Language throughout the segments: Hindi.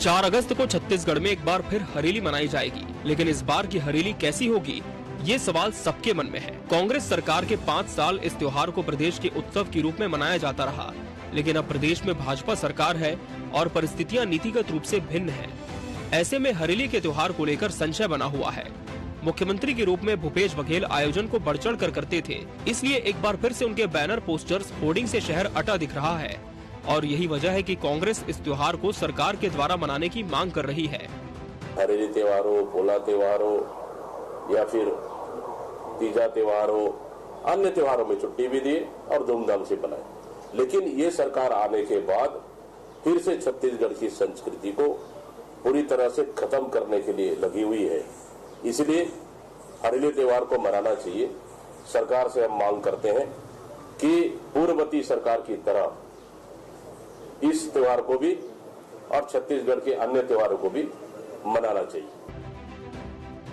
4 अगस्त को छत्तीसगढ़ में एक बार फिर हरेली मनाई जाएगी, लेकिन इस बार की हरेली कैसी होगी, ये सवाल सबके मन में है। कांग्रेस सरकार के 5 साल इस त्योहार को प्रदेश के उत्सव के रूप में मनाया जाता रहा, लेकिन अब प्रदेश में भाजपा सरकार है और परिस्थितियां नीतिगत रूप से भिन्न है। ऐसे में हरेली के त्योहार को लेकर संशय बना हुआ है। मुख्यमंत्री के रूप में भूपेश बघेल आयोजन को बढ़ चढ़ कर करते थे, इसलिए एक बार फिर से उनके बैनर, पोस्टर्स, होर्डिंग से शहर अटा दिख रहा है और यही वजह है कि कांग्रेस इस त्योहार को सरकार के द्वारा मनाने की मांग कर रही है। हरेली त्योहार हो, पोला त्योहार हो या फिर तीजा त्योहार हो, अन्य त्योहारों में छुट्टी भी दी और धूमधाम से बनाए, लेकिन ये सरकार आने के बाद फिर से छत्तीसगढ़ की संस्कृति को पूरी तरह से खत्म करने के लिए लगी हुई है। इसलिए हरेली त्योहार को मनाना चाहिए। सरकार से हम मांग करते हैं कि पूर्ववर्ती सरकार की तरह इस त्योहार को भी और छत्तीसगढ़ के अन्य त्योहारों को भी मनाना चाहिए।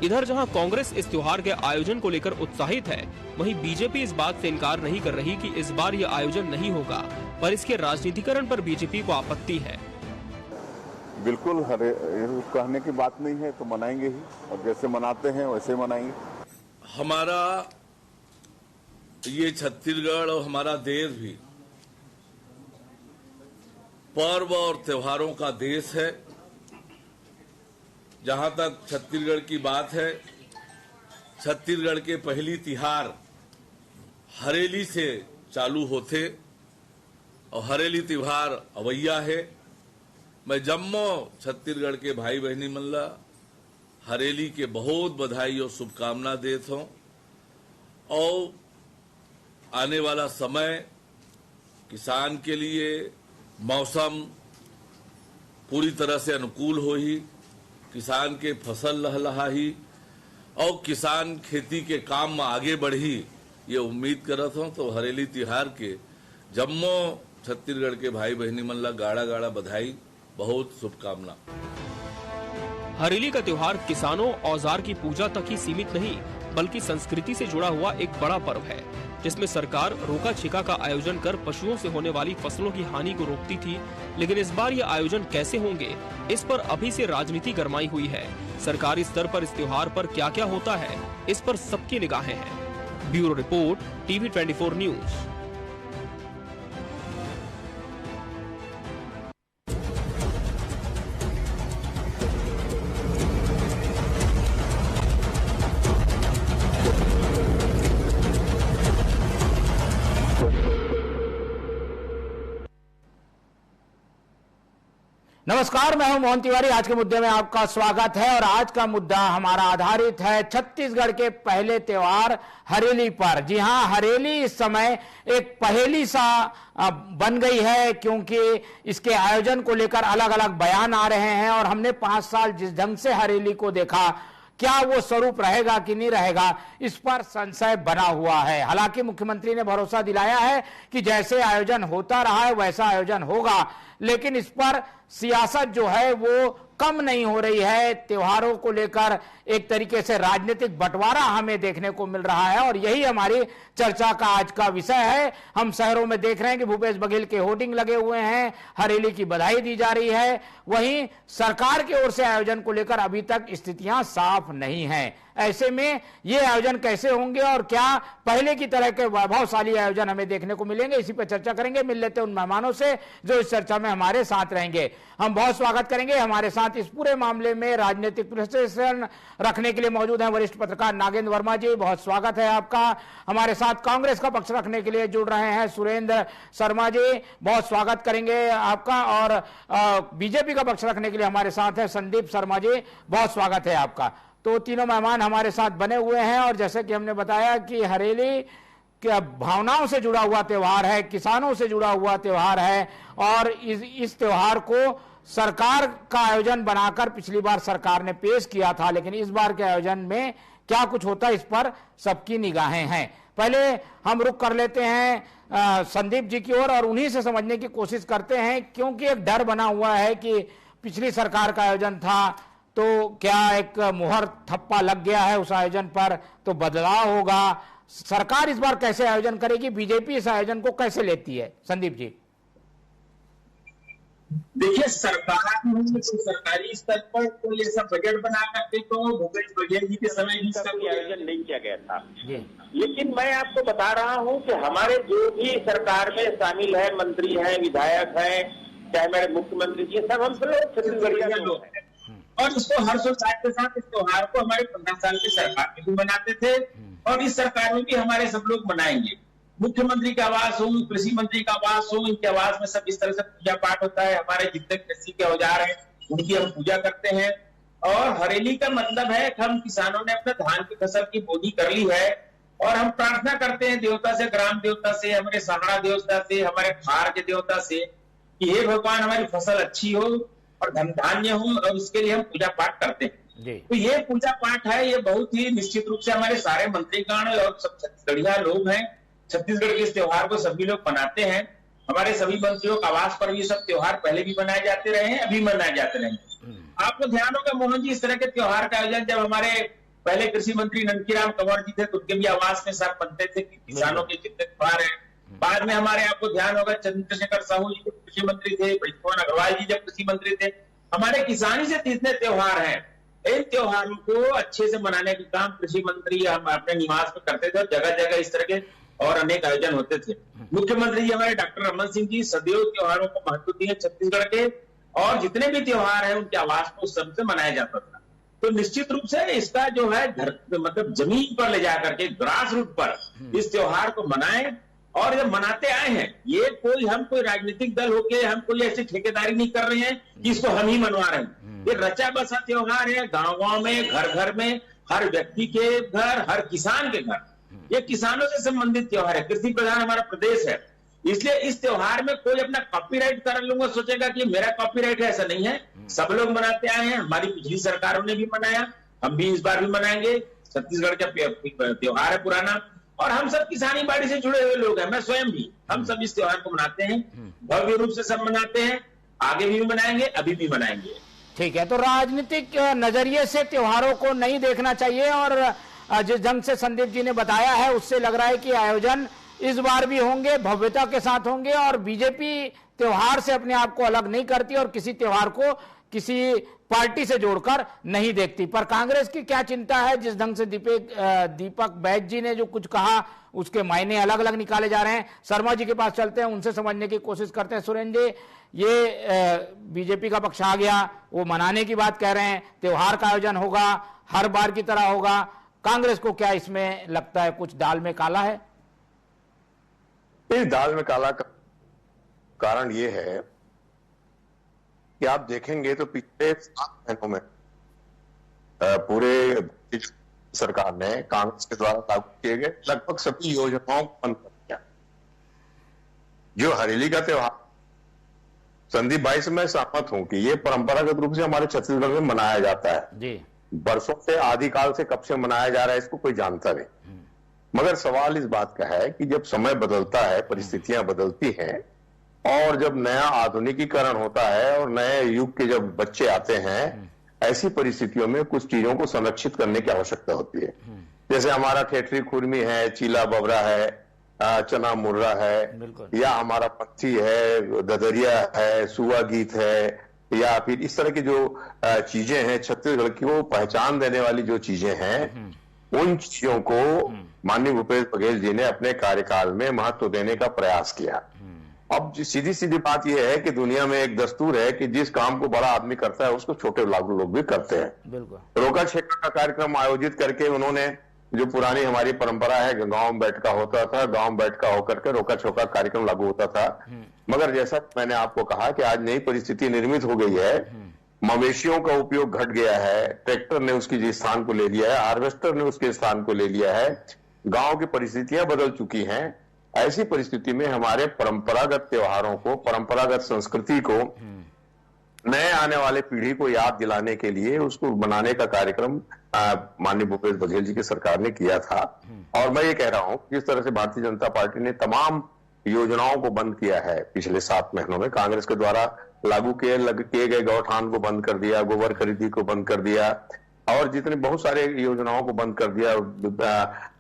इधर जहां कांग्रेस इस त्योहार के आयोजन को लेकर उत्साहित है, वहीं बीजेपी इस बात से इनकार नहीं कर रही कि इस बार यह आयोजन नहीं होगा, पर इसके राजनीतिकरण पर बीजेपी को आपत्ति है। बिल्कुल कहने की बात नहीं है, तो मनाएंगे ही और जैसे मनाते हैं वैसे मनाएंगे। हमारा ये छत्तीसगढ़ और हमारा देश भी पर्व और त्योहारों का देश है। जहां तक छत्तीसगढ़ की बात है, छत्तीसगढ़ के पहली तिहार हरेली से चालू होते और हरेली त्योहार अवैया है। मैं जम्मो छत्तीसगढ़ के भाई बहनी मन ला हरेली के बहुत बधाई और शुभकामना देता हूं और आने वाला समय किसान के लिए मौसम पूरी तरह से अनुकूल हो ही, किसान के फसल लहलहाही और किसान खेती के काम में आगे बढ़ी, ये उम्मीद करत हूं। तो हरेली तिहार के जम्मो छत्तीसगढ़ के भाई बहनी मन ला गाड़ा गाड़ा बधाई, बहुत शुभकामना। हरेली का त्योहार किसानों, औजार की पूजा तक ही सीमित नहीं, बल्कि संस्कृति से जुड़ा हुआ एक बड़ा पर्व है, जिसमें सरकार रोका छिका का आयोजन कर पशुओं से होने वाली फसलों की हानि को रोकती थी। लेकिन इस बार ये आयोजन कैसे होंगे, इस पर अभी से राजनीति गरमाई हुई है। सरकारी स्तर पर इस त्योहार पर क्या क्या होता है, इस पर सबकी निगाहें हैं। Bureau report, TV 24 news. नमस्कार, मैं हूं मोहन तिवारी। आज के मुद्दे में आपका स्वागत है और आज का मुद्दा हमारा आधारित है छत्तीसगढ़ के पहले त्योहार हरेली पर। जी हां, हरेली इस समय एक पहेली सा बन गई है, क्योंकि इसके आयोजन को लेकर अलग अलग बयान आ रहे हैं और हमने 5 साल जिस ढंग से हरेली को देखा, क्या वो स्वरूप रहेगा कि नहीं रहेगा, इस पर संशय बना हुआ है। हालांकि मुख्यमंत्री ने भरोसा दिलाया है कि जैसे आयोजन होता रहा है वैसा आयोजन होगा, लेकिन इस पर सियासत जो है वो कम नहीं हो रही है। त्योहारों को लेकर एक तरीके से राजनीतिक बंटवारा हमें देखने को मिल रहा है और यही हमारी चर्चा का आज का विषय है। हम शहरों में देख रहे हैं कि भूपेश बघेल के होर्डिंग लगे हुए हैं, हरेली की बधाई दी जा रही है। वहीं सरकार की ओर से आयोजन को लेकर अभी तक स्थितियां साफ नहीं हैं। ऐसे में ये आयोजन कैसे होंगे और क्या पहले की तरह के वैभवशाली आयोजन हमें देखने को मिलेंगे, इसी पर चर्चा करेंगे। मिल लेते उन मेहमानों से जो इस चर्चा में हमारे साथ रहेंगे। हम बहुत स्वागत करेंगे। हमारे साथ इस पूरे मामले में राजनीतिक विश्लेषण रखने के लिए मौजूद हैं वरिष्ठ पत्रकार नागेंद्र वर्मा जी, बहुत स्वागत है आपका। हमारे साथ कांग्रेस का पक्ष रखने के लिए जुड़ रहे हैं सुरेंद्र शर्मा जी, बहुत स्वागत करेंगे आपका। और बीजेपी का पक्ष रखने के लिए हमारे साथ है संदीप शर्मा जी, बहुत स्वागत है आपका। तो तीनों मेहमान हमारे साथ बने हुए हैं और जैसे कि हमने बताया कि हरेली के भावनाओं से जुड़ा हुआ त्योहार है, किसानों से जुड़ा हुआ त्योहार है और इस त्योहार को सरकार का आयोजन बनाकर पिछली बार सरकार ने पेश किया था, लेकिन इस बार के आयोजन में क्या कुछ होता है, इस पर सबकी निगाहें हैं। पहले हम रुख कर लेते हैं संदीप जी की ओर और उन्हीं से समझने की कोशिश करते हैं, क्योंकि एक डर बना हुआ है कि पिछली सरकार का आयोजन था तो क्या एक मुहर थप्पा लग गया है उस आयोजन पर, तो बदलाव होगा। सरकार इस बार कैसे आयोजन करेगी, बीजेपी इस आयोजन को कैसे लेती है, संदीप जी? देखिए, सरकारी स्तर पर कोई ऐसा बजट बना करके तो भूपेश बघेल जी के समय भी इसका कोई आयोजन नहीं किया गया था। लेकिन मैं आपको बता रहा हूं कि हमारे जो भी सरकार में शामिल है, मंत्री हैं, विधायक हैं, चाहे मेरे मुख्यमंत्री जी, सब हम लोग छत्तीसगढ़िया लोग हैं और इसको हर्षोल्लास के साथ इस त्योहार को हमारे 15 साल की सरकार में भी मनाते थे और इस सरकार में भी हमारे सब लोग मनाएंगे। मुख्यमंत्री का आवास हो, कृषि मंत्री का आवास हो, इनके आवास में सब इस तरह से पूजा पाठ होता है। हमारे जितने कृषि के औजार हैं उनकी हम पूजा करते हैं और हरेली का मतलब है कि हम किसानों ने अपने धान की फसल की बोनी कर ली है और हम प्रार्थना करते हैं देवता से, ग्राम देवता से, हमारे सहारा देवता से, हमारे खार के देवता से कि हे भगवान हमारी फसल अच्छी हो और धन धान्य हो और उसके लिए हम पूजा पाठ करते हैं। तो ये पूजा पाठ है, ये बहुत ही निश्चित रूप से हमारे सारे मंत्रीगण और सब छत्तीसगढ़िया लोग हैं। छत्तीसगढ़ के इस त्योहार को सभी लोग मनाते हैं। हमारे सभी मंत्रियों के आवास पर भी सब त्योहार पहले भी मनाए जाते रहे हैं, अभी मनाए जाते रहे। आपको ध्यान होगा मोहन जी, इस तरह के त्योहार का आयोजन जब हमारे पहले कृषि मंत्री नंदकीराम कंवर जी थे तो उनके भी आवास में सब बनते थे कि किसानों के जितने त्योहार है। बाद में हमारे, आपको ध्यान होगा, चंद्रशेखर साहू जी कृषि मंत्री थे, ब्रजमोहन अग्रवाल जी जब कृषि मंत्री थे। हमारे किसानी से जितने त्योहार हैं, इन त्योहारों को अच्छे से मनाने का काम कृषि मंत्री हम अपने निवास में करते थे और जगह जगह इस तरह के और अनेक आयोजन होते थे। मुख्यमंत्री जी हमारे डॉक्टर रमन सिंह जी सदैव त्योहारों को महत्व दिए छत्तीसगढ़ के और जितने भी त्योहार हैं उनके आवास को उस समय से मनाया जाता था। तो निश्चित रूप से इसका जो है मतलब जमीन पर ले जाकर के ग्रास रूट पर इस त्योहार को मनाएं और जब मनाते आए हैं, ये हम कोई राजनीतिक दल होके हम कोई ऐसी ठेकेदारी नहीं कर रहे हैं कि इसको हम ही मनवा रहे हैं। ये रचा बसा त्योहार है, गांव-गांव में, घर घर में, हर व्यक्ति के घर, हर किसान के घर, ये किसानों से संबंधित त्योहार है। कृषि प्रधान हमारा प्रदेश है, इसलिए इस त्योहार में कोई अपना कॉपीराइट कर लूंगा सोचेगा कि मेरा कॉपीराइट है, ऐसा नहीं है। सब लोग मनाते आए हैं, हमारी पिछली सरकारों ने भी मनाया, हम भी इस बार भी मनाएंगे। छत्तीसगढ़ का त्योहार है पुराना और हम सब किसानी बाड़ी से जुड़े हुए लोग हैं, मैं स्वयं भी, हम सब इस त्योहार को मनाते हैं, भव्य रूप से सब मनाते हैं, आगे भी मनाएंगे, अभी भी मनाएंगे। ठीक है, तो राजनीतिक नजरिए से त्योहारों को नहीं देखना चाहिए और जिस ढंग से संदीप जी ने बताया है उससे लग रहा है कि आयोजन इस बार भी होंगे, भव्यता के साथ होंगे और बीजेपी त्योहार से अपने आप को अलग नहीं करती और किसी त्योहार को किसी पार्टी से जोड़कर नहीं देखती। पर कांग्रेस की क्या चिंता है? जिस ढंग से दीपक बैज जी ने जो कुछ कहा उसके मायने अलग अलग निकाले जा रहे हैं। शर्मा जी के पास चलते हैं, उनसे समझने की कोशिश करते हैं। सुरेंद्र जी, ये बीजेपी का पक्ष आ गया, वो मनाने की बात कह रहे हैं, त्योहार का आयोजन होगा, हर बार की तरह होगा। कांग्रेस को क्या इसमें लगता है कुछ दाल में काला है? इस दाल में काला का कारण ये है कि आप देखेंगे तो पिछले 7 महीनों में पूरे सरकार ने कांग्रेस के द्वारा लागू किए गए लगभग सभी योजनाओं को बंद कर दिया। जो हरेली का त्योहार, संदीप भाई से मैं सहमत हूं कि ये परंपरागत रूप से हमारे छत्तीसगढ़ में मनाया जाता है जी। बरसों से, आदिकाल से, कब से मनाया जा रहा है इसको कोई जानता नहीं। मगर सवाल इस बात का है कि जब समय बदलता है, परिस्थितियां बदलती हैं और जब नया आधुनिकीकरण होता है और नए युग के जब बच्चे आते हैं, ऐसी परिस्थितियों में कुछ चीजों को संरक्षित करने की आवश्यकता होती है। जैसे हमारा ठेठरी खुरमी है, चीला बबरा है, चना मुर्रा है, या हमारा पत्थी है, ददरिया है, सुआ गीत है, या फिर इस तरह की जो चीजें हैं छत्तीसगढ़ की वो पहचान देने वाली जो चीजें हैं, उन चीजों को माननीय भूपेश बघेल जी ने अपने कार्यकाल में महत्व देने का प्रयास किया। अब सीधी सीधी बात यह है कि दुनिया में एक दस्तूर है कि जिस काम को बड़ा आदमी करता है उसको छोटे लोग भी करते हैं। रोका छेका का कार्यक्रम आयोजित करके उन्होंने, जो पुरानी हमारी परंपरा है, गांव में बैठका होता था, गांव में बैठका होकर के रोका छोका कार्यक्रम लागू होता था। मगर जैसा मैंने आपको कहा कि आज नई परिस्थिति निर्मित हो गई है, मवेशियों का उपयोग घट गया है, ट्रैक्टर ने उसकी स्थान को ले लिया है, हार्वेस्टर ने उसके स्थान को ले लिया है, गांव की परिस्थितियां बदल चुकी हैं। ऐसी परिस्थिति में हमारे परंपरागत त्योहारों को, परंपरागत संस्कृति को नए आने वाले पीढ़ी को याद दिलाने के लिए उसको बनाने का कार्यक्रम माननीय भूपेश बघेल जी की सरकार ने किया था। और मैं ये कह रहा हूं जिस तरह से भारतीय जनता पार्टी ने तमाम योजनाओं को बंद किया है पिछले 7 महीनों में, कांग्रेस के द्वारा लागू किए गए गौठान को बंद कर दिया, गोबर खरीदी को बंद कर दिया और जितने बहुत सारे योजनाओं को बंद कर दिया,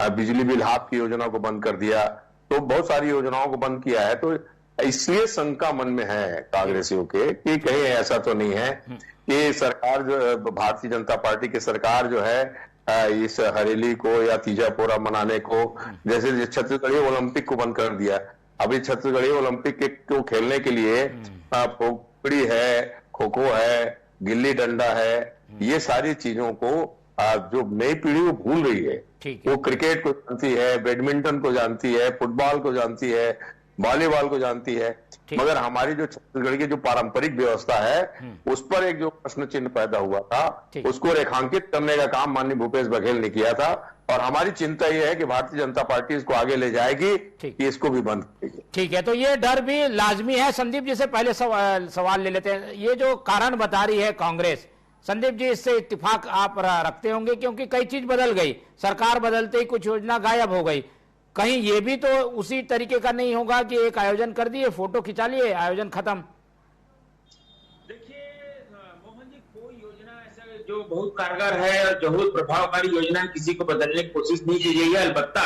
बिजली बिल हाफ की योजना को बंद कर दिया, तो बहुत सारी योजनाओं को बंद किया है। तो इसलिए शंका मन में है कांग्रेसियों के कि कहीं ऐसा तो नहीं है कि सरकार जो भारतीय जनता पार्टी की सरकार जो है इस हरेली को या तीजा पोरा मनाने को, जैसे छत्तीसगढ़ी ओलंपिक को बंद कर दिया। अभी छत्तीसगढ़ी ओलंपिक को खेलने के लिए पोकड़ी है, खो खो है, गिल्ली डंडा है, ये सारी चीजों को जो नई पीढ़ी वो भूल रही है। वो क्रिकेट को जानती है, बैडमिंटन को जानती है, फुटबॉल को जानती है, वॉलीबॉल को जानती है, मगर हमारी जो छत्तीसगढ़ की जो पारंपरिक व्यवस्था है उस पर एक जो प्रश्न चिन्ह पैदा हुआ था उसको रेखांकित करने का काम माननीय भूपेश बघेल ने किया था। और हमारी चिंता यह है कि भारतीय जनता पार्टी इसको आगे ले जाएगी कि इसको भी बंद करेगी। ठीक है, तो ये डर भी लाजमी है। संदीप जी से पहले सवाल ले लेते हैं। ये जो कारण बता रही है कांग्रेस, संदीप जी इससे इत्तेफाक आप रखते होंगे, क्योंकि कई चीज बदल गई, सरकार बदलते ही कुछ योजना गायब हो गई। कहीं ये भी तो उसी तरीके का नहीं होगा कि एक आयोजन कर दिए, फोटो खिंचा लिए, आयोजन खत्म? देखिए मोहन जी, कोई योजना ऐसा जो बहुत कारगर है और जो बहुत प्रभावकारी योजना किसी को बदलने की कोशिश नहीं की गई है। अलबत्ता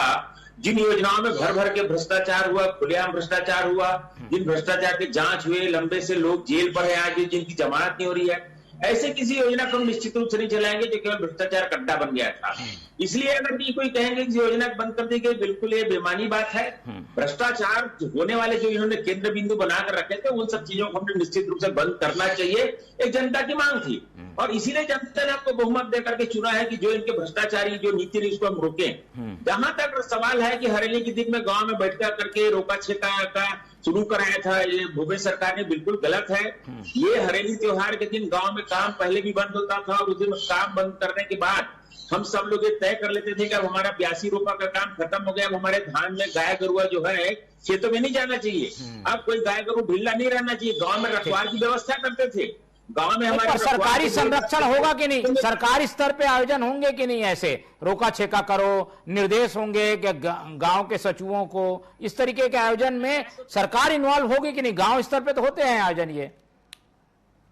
जिन योजनाओं में भर भर के भ्रष्टाचार हुआ, खुलेआम भ्रष्टाचार हुआ, जिन भ्रष्टाचार के जांच हुए, लंबे से लोग जेल पर है आज, जिनकी जमानत नहीं हो रही है, ऐसे किसी योजना को हम निश्चित रूप से नहीं चलाएंगे जो केवल भ्रष्टाचार का अड्डा बन गया था। इसलिए अगर कोई कहेंगे कि योजना बंद कर दी गई, बिल्कुल ये बेमानी बात है। भ्रष्टाचार होने वाले जो इन्होंने केंद्र बिंदु बनाकर रखे थे उन सब चीजों को हमने निश्चित रूप से बंद करना चाहिए, एक जनता की मांग थी। और इसीलिए जनता ने आपको बहुमत देकर के चुना है कि जो इनके भ्रष्टाचारी जो नीति है उसको हम रोकें। जहां तक सवाल है कि हरेली के दिन में गांव में बैठकर करके रोका छेका का शुरू कराया था, ये भूपेश सरकार ने, बिल्कुल गलत है। ये हरेली त्योहार के दिन गांव में काम पहले भी बंद होता था और उस दिन काम बंद करने के बाद हम सब लोग ये तय कर लेते थे कि अब हमारा 82 रोपा का काम खत्म हो गया, अब हमारे धान में गाय गरुआ जो है खेतों में नहीं जाना चाहिए, अब कोई गाय गरु ढीला नहीं रहना चाहिए। गांव में रखवार की व्यवस्था करते थे, गांव में हमारे सरकारी संरक्षण होगा कि नहीं, सरकारी स्तर पे आयोजन होंगे कि नहीं, ऐसे रोका छेका करो, निर्देश होंगे कि गांव के सचिवों को इस तरीके के आयोजन में सरकार इन्वॉल्व होगी कि नहीं? गांव स्तर पे तो होते हैं आयोजन ये।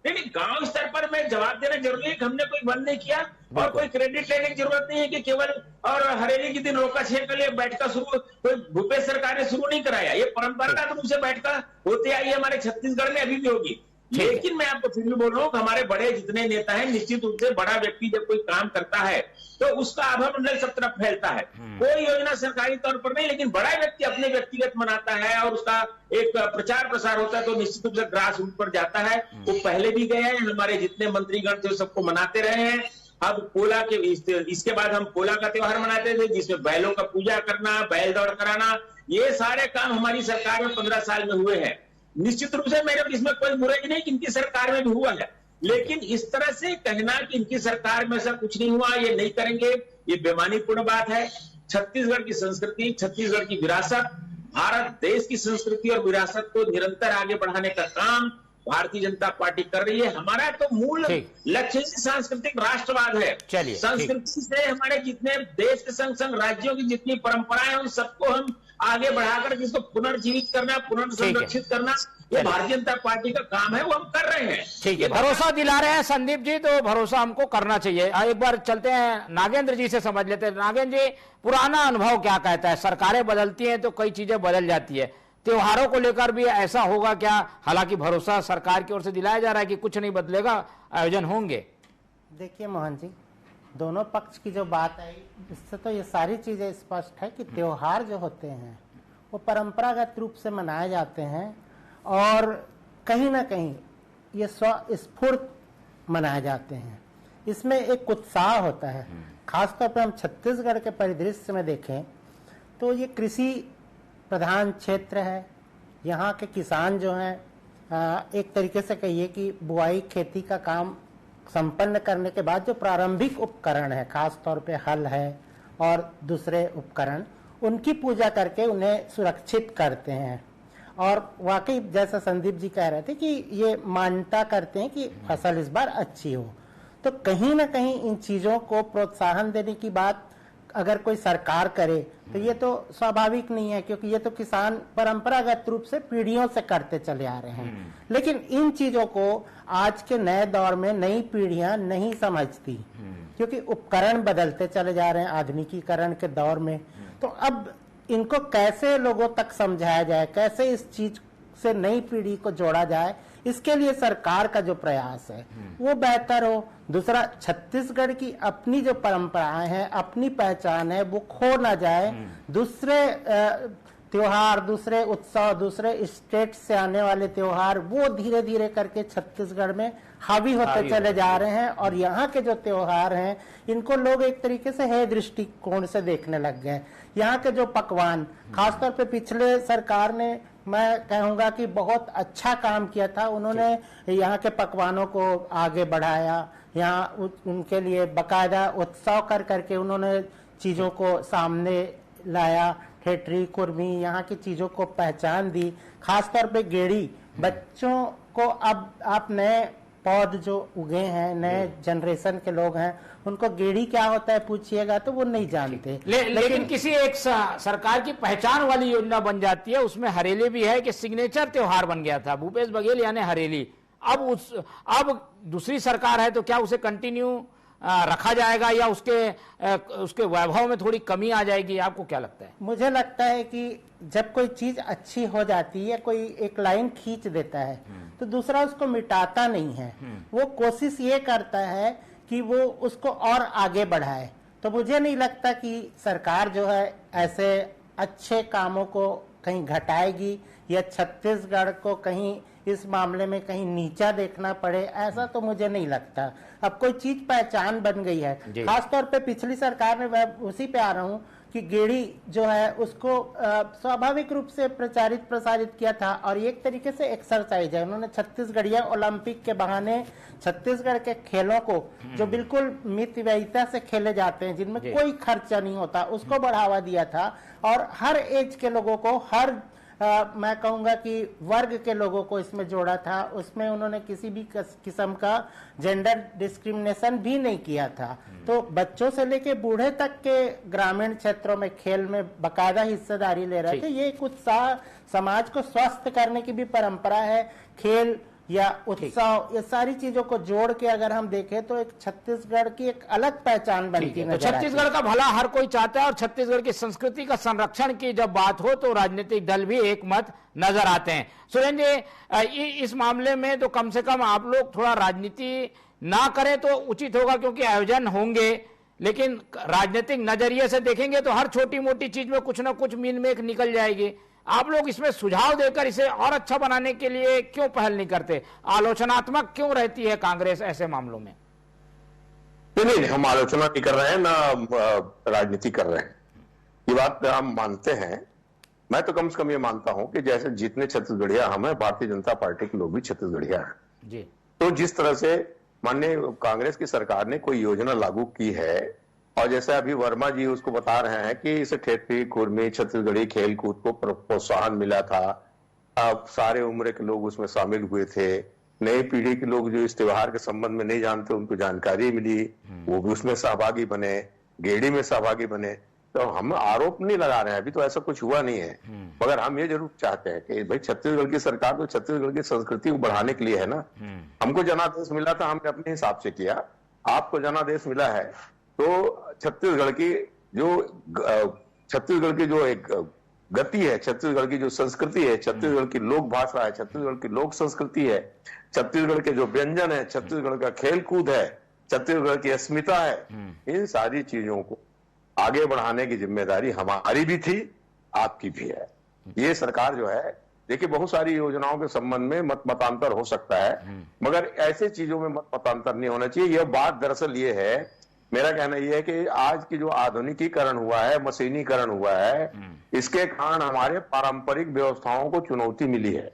नहीं, गांव स्तर पर मैं जवाब देना जरूरी है कि हमने कोई बंद नहीं किया और कोई क्रेडिट लेने की जरूरत नहीं है कि केवल और हरेली के दिन रोका छेका लिए बैठका शुरू कोई भूपेश सरकार ने शुरू नहीं कराया। ये परंपरागत रूप से बैठका होते आई है हमारे छत्तीसगढ़ में, अभी भी होगी। लेकिन मैं आपको फिर भी बोल रहा हूँ कि हमारे बड़े जितने नेता हैं, निश्चित रूप से बड़ा व्यक्ति जब कोई काम करता है तो उसका आभा मंडल सब तरफ फैलता है। कोई योजना सरकारी तौर पर नहीं, लेकिन बड़ा व्यक्ति अपने व्यक्तिगत मनाता है और उसका एक प्रचार प्रसार होता है तो निश्चित रूप से ग्रास रूट पर जाता है। वो पहले भी गए हैं, हमारे जितने मंत्रीगण थे सबको मनाते रहे हैं। अब पोला के इसके बाद हम पोला का त्योहार मनाते थे जिसमें बैलों का पूजा करना, बैल दौड़ कराना, ये सारे काम हमारी सरकार में 15 साल में हुए हैं। निश्चित रूप से मेरे इसमें कोई बुराई नहीं कि इनकी सरकार में भी हुआ है, लेकिन इस तरह से कहना कि इनकी सरकार में ऐसा कुछ नहीं हुआ, ये नहीं करेंगे, ये बेमानीपूर्ण बात है। छत्तीसगढ़ की संस्कृति, छत्तीसगढ़ की विरासत, भारत देश की संस्कृति और विरासत को निरंतर आगे बढ़ाने का काम भारतीय जनता पार्टी कर रही है। हमारा तो मूल लक्ष्य सांस्कृतिक राष्ट्रवाद है। संस्कृति से हमारे जितने देश के संग संग राज्यों की जितनी परंपराएं उन सबको हम आगे बढ़ाकर जिसको पुनर्जीवित करना, पुनर्संरक्षित करना, ये भारतीय जनता पार्टी का काम है, वो हम कर रहे हैं। ठीक है, भरोसा दिला रहे हैं संदीप जी, तो भरोसा हमको करना चाहिए। एक बार चलते हैं नागेंद्र जी से समझ लेते हैं। नागेंद्र जी, पुराना अनुभव क्या कहता है? सरकारें बदलती हैं तो कई चीजें बदल जाती है, त्योहारों को लेकर भी ऐसा होगा क्या? हालांकि भरोसा सरकार की ओर से दिलाया जा रहा है कि कुछ नहीं बदलेगा, आयोजन होंगे। देखिए मोहन जी, दोनों पक्ष की जो बात आई इससे तो ये सारी चीजें स्पष्ट है कि त्योहार जो होते हैं वो परंपरागत रूप से मनाए जाते हैं और कहीं ना कहीं ये स्वस्फूर्त मनाए जाते हैं। इसमें एक उत्साह होता है। खासतौर पर हम छत्तीसगढ़ के परिदृश्य में देखें तो ये कृषि प्रधान क्षेत्र है। यहाँ के किसान जो हैं एक तरीके से कहिए कि बुआई खेती का काम संपन्न करने के बाद जो प्रारंभिक उपकरण है, खास तौर पे हल है और दूसरे उपकरण, उनकी पूजा करके उन्हें सुरक्षित करते हैं। और वाकई जैसा संदीप जी कह रहे थे कि ये मान्यता करते हैं कि फसल इस बार अच्छी हो, तो कहीं ना कहीं इन चीजों को प्रोत्साहन देने की बात अगर कोई सरकार करे तो ये तो स्वाभाविक नहीं है, क्योंकि ये तो किसान परंपरागत रूप से पीढ़ियों से करते चले आ रहे हैं। लेकिन इन चीजों को आज के नए दौर में नई पीढ़ियां नहीं समझती, क्योंकि उपकरण बदलते चले जा रहे हैं आधुनिकीकरण के दौर में। तो अब इनको कैसे लोगों तक समझाया जाए, कैसे इस चीज से नई पीढ़ी को जोड़ा जाए, इसके लिए सरकार का जो प्रयास है वो बेहतर हो। दूसरा, छत्तीसगढ़ की अपनी जो परंपराएं हैं, अपनी पहचान है, वो खो ना जाए। दूसरे त्योहार, दूसरे उत्सव, दूसरे स्टेट से आने वाले त्योहार वो धीरे धीरे करके छत्तीसगढ़ में हावी होते चले जा रहे हैं, और यहाँ के जो त्योहार हैं इनको लोग एक तरीके से है दृष्टिकोण से देखने लग गए। यहाँ के जो पकवान, खासतौर पे पिछले सरकार ने, मैं कहूँगा कि बहुत अच्छा काम किया था। उन्होंने यहाँ के पकवानों को आगे बढ़ाया, यहाँ उनके लिए बाकायदा उत्सव कर करके उन्होंने चीज़ों को सामने लाया। ठेठरी, कुर्मी, यहाँ की चीज़ों को पहचान दी। खासतौर पे गेड़ी, बच्चों को अब आप नए पौध जो उगे हैं, नए जनरेशन के लोग हैं, उनको गेड़ी क्या होता है पूछिएगा तो वो नहीं जानते। लेकिन किसी एक सरकार की पहचान वाली योजना बन जाती है, उसमें हरेली भी है कि सिग्नेचर त्योहार बन गया था भूपेश बघेल यानी हरेली। अब दूसरी सरकार है तो क्या उसे कंटिन्यू रखा जाएगा या उसके वैभव में थोड़ी कमी आ जाएगी? आपको क्या लगता है? मुझे लगता है कि जब कोई चीज अच्छी हो जाती है, कोई एक लाइन खींच देता है तो दूसरा उसको मिटाता नहीं है, वो कोशिश ये करता है कि वो उसको और आगे बढ़ाए। तो मुझे नहीं लगता कि सरकार जो है ऐसे अच्छे कामों को कहीं घटाएगी या छत्तीसगढ़ को कहीं इस मामले में कहीं नीचा देखना पड़े, ऐसा तो मुझे नहीं लगता। अब कोई चीज पहचान बन गई है। खासतौर पे पिछली सरकार में, मैं उसी पे आ रहा हूँ कि गेड़ी जो है उसको स्वाभाविक रूप से प्रचारित प्रसारित किया था, और एक तरीके से एक्सरसाइज है। उन्होंने छत्तीसगढ़िया ओलंपिक के बहाने छत्तीसगढ़ के खेलों को जो बिल्कुल मितव्ययिता से खेले जाते हैं, जिनमें कोई खर्चा नहीं होता, उसको बढ़ावा दिया था। और हर एज के लोगों को, हर मैं कहूंगा कि वर्ग के लोगों को इसमें जोड़ा था। उसमें उन्होंने किसी भी किस्म का जेंडर डिस्क्रिमिनेशन भी नहीं किया था। तो बच्चों से लेके बूढ़े तक के ग्रामीण क्षेत्रों में खेल में बकायदा हिस्सेदारी ले रहे थे। ये एक उत्साह, समाज को स्वस्थ करने की भी परंपरा है। खेल या उत्सव, ये सारी चीजों को जोड़ के अगर हम देखें तो एक छत्तीसगढ़ की एक अलग पहचान बनती है। तो छत्तीसगढ़ का भला हर कोई चाहता है, और छत्तीसगढ़ की संस्कृति का संरक्षण की जब बात हो तो राजनीतिक दल भी एक मत नजर आते हैं। सुरेंद्र जी, इस मामले में तो कम से कम आप लोग थोड़ा राजनीति ना करें तो उचित होगा, क्योंकि आयोजन होंगे, लेकिन राजनीतिक नजरिए से देखेंगे तो हर छोटी मोटी चीज में कुछ ना कुछ मीन में निकल जाएगी। आप लोग इसमें सुझाव देकर इसे और अच्छा बनाने के लिए क्यों पहल नहीं करते? आलोचनात्मक क्यों रहती है कांग्रेस ऐसे मामलों में? नहीं, हम आलोचना नहीं कर रहे हैं, ना राजनीति कर रहे हैं, ये बात हम मानते हैं। मैं तो कम से कम ये मानता हूं कि जैसे जितने छत्तीसगढ़िया हम हैं, भारतीय जनता पार्टी के लोग भी छत्तीसगढ़िया हैं जी। तो जिस तरह से माननीय कांग्रेस की सरकार ने कोई योजना लागू की है, और जैसे अभी वर्मा जी उसको बता रहे हैं कि इसे ठेठरी, कुर्मी, छत्तीसगढ़ी खेल कूद को प्रोत्साहन मिला था, अब सारे उम्र के लोग उसमें शामिल हुए थे, नई पीढ़ी के लोग जो इस त्योहार के संबंध में नहीं जानते उनको जानकारी मिली, वो भी उसमें सहभागी बने, गेड़ी में सहभागी बने। तो हम आरोप नहीं लगा रहे हैं, अभी तो ऐसा कुछ हुआ नहीं है, मगर हम ये जरूर चाहते हैं कि भाई छत्तीसगढ़ की सरकार तो छत्तीसगढ़ की संस्कृति को बढ़ाने के लिए है ना। हमको जनादेश मिला था, हमने अपने हिसाब से किया, आपको जनादेश मिला है, तो छत्तीसगढ़ की जो एक गति है, छत्तीसगढ़ की जो संस्कृति है, छत्तीसगढ़ की लोक भाषा है, छत्तीसगढ़ की लोक संस्कृति है, छत्तीसगढ़ के जो व्यंजन है, छत्तीसगढ़ का खेल कूद है, छत्तीसगढ़ की अस्मिता है, इन सारी चीजों को आगे बढ़ाने की जिम्मेदारी हमारी भी थी, आपकी भी है। ये सरकार जो है, देखिए बहुत सारी योजनाओं के संबंध में मतांतर हो सकता है, मगर ऐसे चीजों में मतांतर नहीं होना चाहिए। यह बात दरअसल ये है, मेरा कहना यह है कि आज की जो आधुनिकीकरण हुआ है, मशीनीकरण हुआ है, इसके कारण हमारे पारंपरिक व्यवस्थाओं को चुनौती मिली है।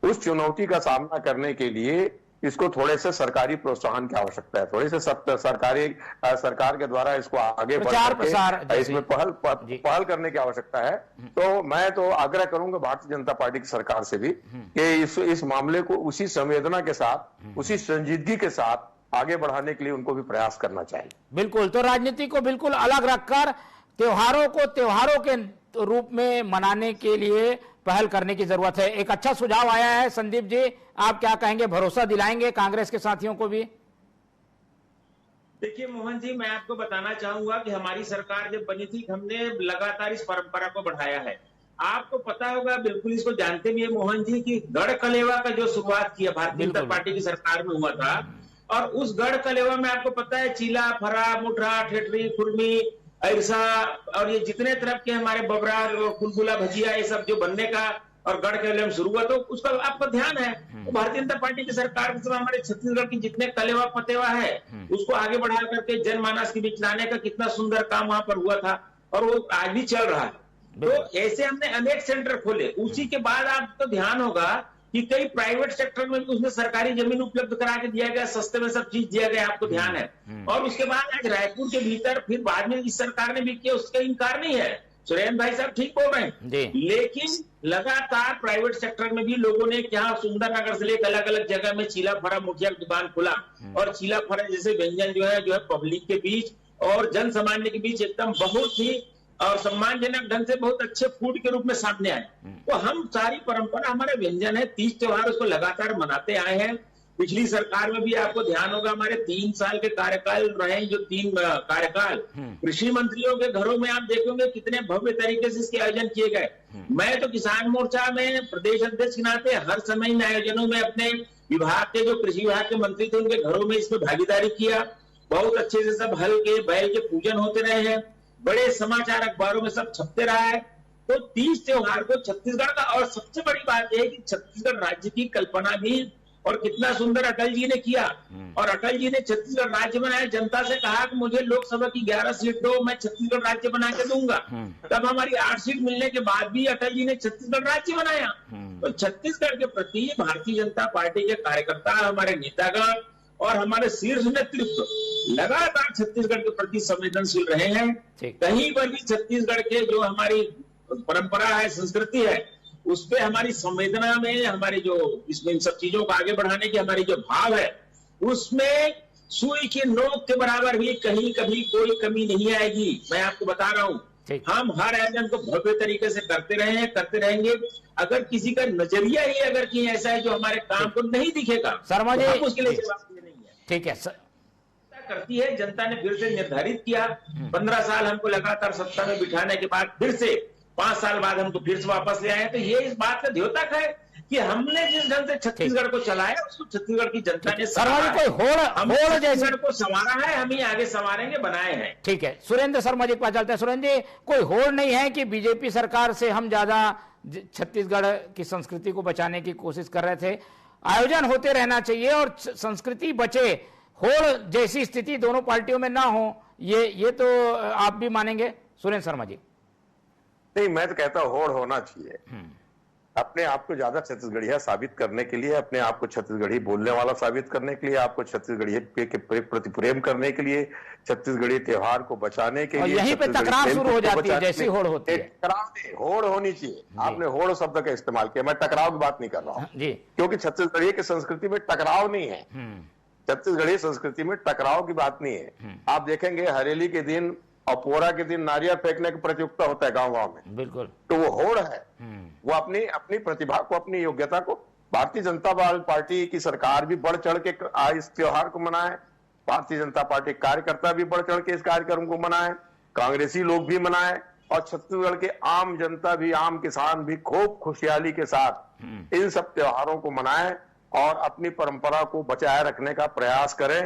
उस चुनौती का सामना करने के लिए इसको थोड़े से सरकारी प्रोत्साहन की आवश्यकता है, थोड़े से सरकार के द्वारा इसको आगे बढ़कर इसमें पहल करने की आवश्यकता है। तो मैं तो आग्रह करूंगा भारतीय जनता पार्टी की सरकार से भी कि इस मामले को उसी संवेदना के साथ, उसी संजीदगी के साथ आगे बढ़ाने के लिए उनको भी प्रयास करना चाहिए। बिल्कुल, तो राजनीति को बिल्कुल अलग रखकर त्योहारों को त्योहारों के रूप में मनाने के लिए पहल करने की जरूरत है। एक अच्छा सुझाव आया है, संदीप जी आप क्या कहेंगे, भरोसा दिलाएंगे कांग्रेस के साथियों को भी? देखिए मोहन जी, मैं आपको बताना चाहूंगा कि हमारी सरकार जब बनी थी, हमने लगातार इस परंपरा को बढ़ाया है। आपको पता होगा, बिल्कुल इसको जानते भी है मोहन जी, कि गढ़ कलेवा का जो शुरुआत किया भारतीय जनता पार्टी की सरकार में हुआ था, और उस गढ़ कलेवा में आपको पता है चीला, फरा, मुठरा, ठेठरी, खुरमी, ऐसा और ये जितने तरफ के हमारे बबरा, कुलकुला, भजिया, ये सब जो बनने का और गढ़ कलेवा में शुरू हुआ, तो उसका आपको ध्यान है। तो भारतीय जनता पार्टी की सरकार के समय हमारे छत्तीसगढ़ की जितने कलेवा पतेवा है उसको आगे बढ़ा करके जनमानस के बीच लाने का कितना सुंदर काम वहां पर हुआ था, और वो आज भी चल रहा है। तो ऐसे हमने अनेक सेंटर खोले। उसी के बाद आपको ध्यान होगा कि कई प्राइवेट सेक्टर में भी उसमें सरकारी जमीन उपलब्ध करा के दिया गया, सस्ते में सब चीज दिया गया, आपको ध्यान है। और उसके बाद आज रायपुर के भीतर फिर बाद में इस सरकार ने भी किया, उसका इनकार नहीं है, सुरेंद्र भाई साहब ठीक बोल रहे हैं। लेकिन लगातार प्राइवेट सेक्टर में भी लोगों ने क्या सुंदरनगर से लेकर अलग अलग जगह में चीला फरा मुठिया की दुकान खोला, और चीला फरा जैसे व्यंजन जो है पब्लिक के बीच और जन सामान्य के बीच एकदम बहुत ही और सम्मानजनक ढंग से बहुत अच्छे फूड के रूप में सामने आए। तो हम सारी परंपरा, हमारे व्यंजन है, 30 त्योहार उसको लगातार मनाते आए हैं। पिछली सरकार में भी आपको ध्यान होगा हमारे 3 साल के कार्यकाल रहे, जो 3 कार्यकाल कृषि मंत्रियों के घरों में आप देखोगे कितने भव्य तरीके से इसके आयोजन किए गए। मैं तो किसान मोर्चा में प्रदेश अध्यक्ष के नाते हर समय इन आयोजनों में अपने विभाग के जो कृषि विभाग के मंत्री थे उनके घरों में इसमें भागीदारी किया। बहुत अच्छे से सब हल के बैल के पूजन होते रहे हैं, बड़े समाचार अखबारों में सब छपते रहा है। तो 30 त्योहार को छत्तीसगढ़ का, और सबसे बड़ी बात यह है कि छत्तीसगढ़ राज्य की कल्पना भी और कितना सुंदर अटल जी ने किया, और अटल जी ने छत्तीसगढ़ राज्य बनाया, जनता से कहा कि मुझे लोकसभा की 11 सीट दो, मैं छत्तीसगढ़ राज्य बना के दूंगा। तब हमारी 8 सीट मिलने के बाद भी अटल जी ने छत्तीसगढ़ राज्य बनाया। तो छत्तीसगढ़ के प्रति भारतीय जनता पार्टी के कार्यकर्ता, हमारे नेतागण और हमारे शीर्ष नेतृत्व लगातार छत्तीसगढ़ के प्रति संवेदनशील रहे हैं। कहीं पर भी छत्तीसगढ़ के जो हमारी परंपरा है, संस्कृति है, उस पे हमारी संवेदना में, हमारी जो इसमें इन सब चीजों को आगे बढ़ाने की हमारी जो भाव है, उसमें सुई की नोक के बराबर भी कहीं कभी कोई कमी नहीं आएगी। मैं आपको बता रहा हूँ, हम हर आयोजन को भव्य तरीके से करते रहे हैं, करते रहेंगे। अगर किसी का नजरिया ही अगर कहीं ऐसा है जो हमारे काम को नहीं दिखेगा, शर्मा जी, उसके लिए जवाब नहीं है। ठीक है, करती है जनता ने फिर से निर्धारित किया। 15 साल हमको लगातार सत्ता में बिठाने के बाद फिर से 5 साल बाद हमको फिर से वापस ले आए। तो ये इस बात का द्योतक है कि हमने जिस ढंग से छत्तीसगढ़ को चलाया उसको छत्तीसगढ़ की जनता ने छत्तीसगढ़ को संवारा है, हम ही आगे संवारेंगे, बनाए हैं। ठीक है, सुरेंद्र शर्मा जी के पास चलते हैं। सुरेंद्र जी, कोई होड़ नहीं है कि बीजेपी सरकार से हम ज्यादा छत्तीसगढ़ की संस्कृति को बचाने की कोशिश कर रहे थे। आयोजन होते रहना चाहिए और संस्कृति बचे, होड़ जैसी स्थिति दोनों पार्टियों में ना हो, ये तो आप भी मानेंगे सुरेंद्र शर्मा जी? नहीं, मैं तो कहता हूं होड़ होना चाहिए। अपने आप को ज्यादा छत्तीसगढ़िया साबित करने के लिए, अपने आप को छत्तीसगढ़ी बोलने वाला साबित करने के लिए, आपको छत्तीसगढ़ी के प्रति प्रेम करने के लिए, छत्तीसगढ़ी त्योहार को बचाने के लिए, यहीं पे टकराव शुरू हो जाती है जैसी होड़ होती है। टकराव नहीं, होड़ होनी चाहिए। आपने होड़ शब्द का इस्तेमाल किया, मैं टकराव की बात नहीं कर रहा हूँ, क्योंकि छत्तीसगढ़ी की संस्कृति में टकराव नहीं है। छत्तीसगढ़ी संस्कृति में टकराव की बात नहीं है। आप देखेंगे हरेली के दिन और पोरा के दिन नारियल फेंकने की प्रतियोगिता होता है गांव-गांव में, बिल्कुल, तो वो होड़ है। वो अपनी प्रतिभा को, अपनी योग्यता को, भारतीय जनता पार्टी की सरकार भी बढ़ चढ़ के इस त्योहार को मनाए, भारतीय जनता पार्टी कार्यकर्ता भी बढ़ चढ़ के इस कार्यक्रम को मनाए, कांग्रेसी लोग भी मनाए, और छत्तीसगढ़ के आम जनता भी, आम किसान भी खूब खुशहाली के साथ इन सब त्योहारों को मनाए और अपनी परंपरा को बचाए रखने का प्रयास करें।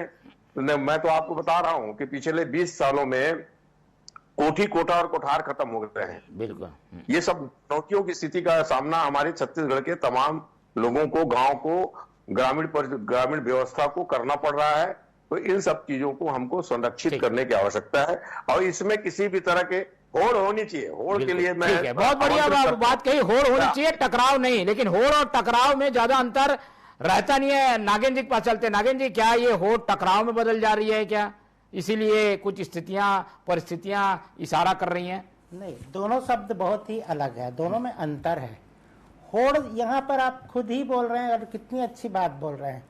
मैं तो आपको बता रहा हूं कि पिछले 20 सालों में कोठी कोठा और कोठार खत्म हो गए हैं। बिल्कुल, ये सब चुनौतियों की स्थिति का सामना हमारे छत्तीसगढ़ के तमाम लोगों को, गांव को, ग्रामीण व्यवस्था को करना पड़ रहा है। तो इन सब चीजों को हमको संरक्षित करने की आवश्यकता है, और इसमें किसी भी तरह के होड़ होनी चाहिए। होड़ के लिए मैं बहुत बढ़िया बात कही, होड़ होनी चाहिए, टकराव नहीं। लेकिन होड़ और टकराव में ज्यादा अंतर रहता नहीं है। नागेंद्र जी के पास चलते। नागेंद्र जी, क्या ये होड़ टकराव में बदल जा रही है क्या? इसीलिए कुछ स्थितियां, परिस्थितियां इशारा कर रही हैं? नहीं, दोनों शब्द बहुत ही अलग है, दोनों में अंतर है। होड़ यहाँ पर आप खुद ही बोल रहे हैं और कितनी अच्छी बात बोल रहे हैं।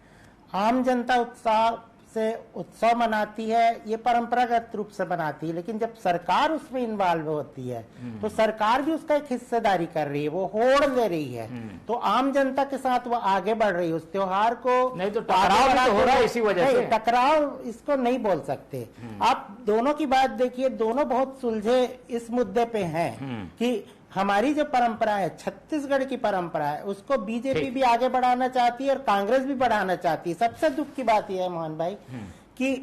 आम जनता उत्साह से उत्सव मनाती है, ये परंपरागत रूप से मनाती है, लेकिन जब सरकार उसमें इन्वॉल्व होती है तो सरकार भी उसका एक हिस्सेदारी कर रही है, वो होड़ ले रही है, तो आम जनता के साथ वो आगे बढ़ रही है उस त्योहार को। नहीं तो टकराव तो हो रहा है इसी वजह से। टकराव इसको नहीं बोल सकते आप। दोनों की बात देखिए, दोनों बहुत सुलझे इस मुद्दे पे हैं कि हमारी जो परंपरा है, छत्तीसगढ़ की परंपरा है, उसको बीजेपी भी आगे बढ़ाना चाहती है और कांग्रेस भी बढ़ाना चाहती है। सबसे दुख की बात यह है मोहन भाई कि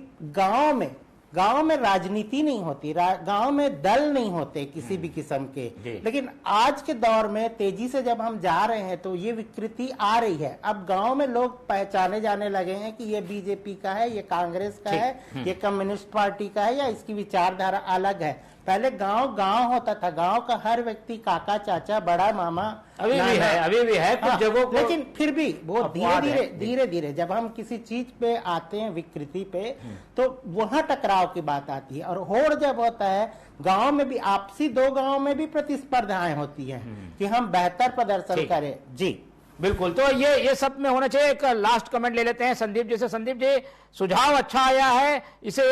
गांव में राजनीति नहीं होती, गांव में दल नहीं होते किसी भी किस्म के। लेकिन आज के दौर में तेजी से जब हम जा रहे हैं तो ये विकृति आ रही है। अब गांव में लोग पहचाने जाने लगे हैं कि ये बीजेपी का है, ये कांग्रेस का है, ये कम्युनिस्ट पार्टी का है, या इसकी विचारधारा अलग है। पहले गांव होता था, गांव का हर व्यक्ति काका, चाचा, बड़ा मामा, अभी भी है कुछ जगहों को, लेकिन फिर भी वो धीरे धीरे जब हम किसी चीज पे आते हैं, विकृति पे, तो वहां टकराव की बात आती है। और होड़ जब होता है गांव में भी, आपसी दो गांव में भी प्रतिस्पर्धाएं होती हैं कि हम बेहतर प्रदर्शन करें। जी बिल्कुल, तो ये सब में होना चाहिए। एक लास्ट कमेंट ले लेते हैं संदीप जी से। संदीप जी, सुझाव अच्छा आया है, इसे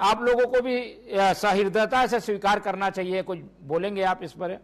आप लोगों को भी सहृदयता से स्वीकार करना चाहिए। कुछ बोलेंगे आप इस पर?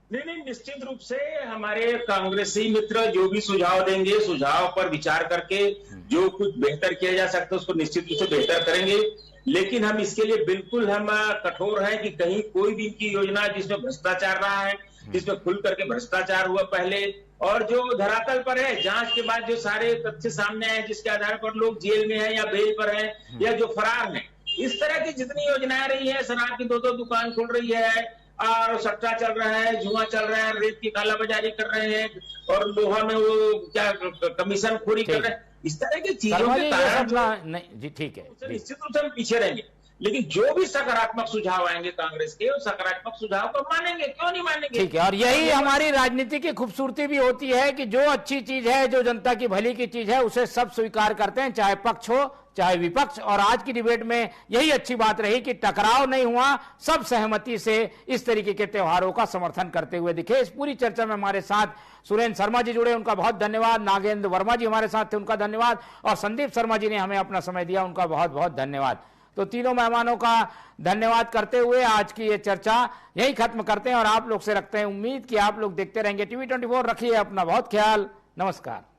नहीं, निश्चित रूप से हमारे कांग्रेसी मित्र जो भी सुझाव देंगे, सुझाव पर विचार करके जो कुछ बेहतर किया जा सकता है उसको निश्चित रूप से बेहतर करेंगे। लेकिन हम इसके लिए बिल्कुल हम कठोर हैं कि कहीं कोई भी इनकी योजना जिसमें भ्रष्टाचार रहा है, जिसमें खुल करके भ्रष्टाचार हुआ पहले, और जो धरातल पर है, जांच के बाद जो सारे तथ्य सामने आए जिसके आधार पर लोग जेल में हैं या बेल पर हैं या जो फरार हैं, इस तरह की जितनी योजनाएं रही है, शराब की 2-2 दुकान खुल रही है और सट्टा चल रहा है, जुआ चल रहा है, रेत की कालाबाजारी कर रहे हैं और लोहा में वो क्या कमीशन खोरी कर रहे हैं, इस तरह की चीजों के कारण जी ठीक है, निश्चित रूप से हम पीछे रहेंगे। लेकिन जो भी सकारात्मक सुझाव आएंगे कांग्रेस के, उस सकारात्मक सुझाव को मानेंगे, क्यों नहीं मानेंगे। ठीक है, और यही हमारी राजनीति की खूबसूरती भी होती है कि जो अच्छी चीज है, जो जनता की भली की चीज है, उसे सब स्वीकार करते हैं, चाहे पक्ष हो चाहे विपक्ष। और आज की डिबेट में यही अच्छी बात रही कि टकराव नहीं हुआ, सब सहमति से इस तरीके के त्योहारों का समर्थन करते हुए दिखे। इस पूरी चर्चा में हमारे साथ सुरेंद्र शर्मा जी जुड़े, उनका बहुत धन्यवाद। नागेंद्र वर्मा जी हमारे साथ थे, उनका धन्यवाद। और संदीप शर्मा जी ने हमें अपना समय दिया, उनका बहुत बहुत धन्यवाद। तो तीनों मेहमानों का धन्यवाद करते हुए आज की ये चर्चा यही खत्म करते हैं और आप लोग से रखते हैं उम्मीद कि आप लोग देखते रहेंगे TV 24। रखिए अपना बहुत ख्याल। नमस्कार।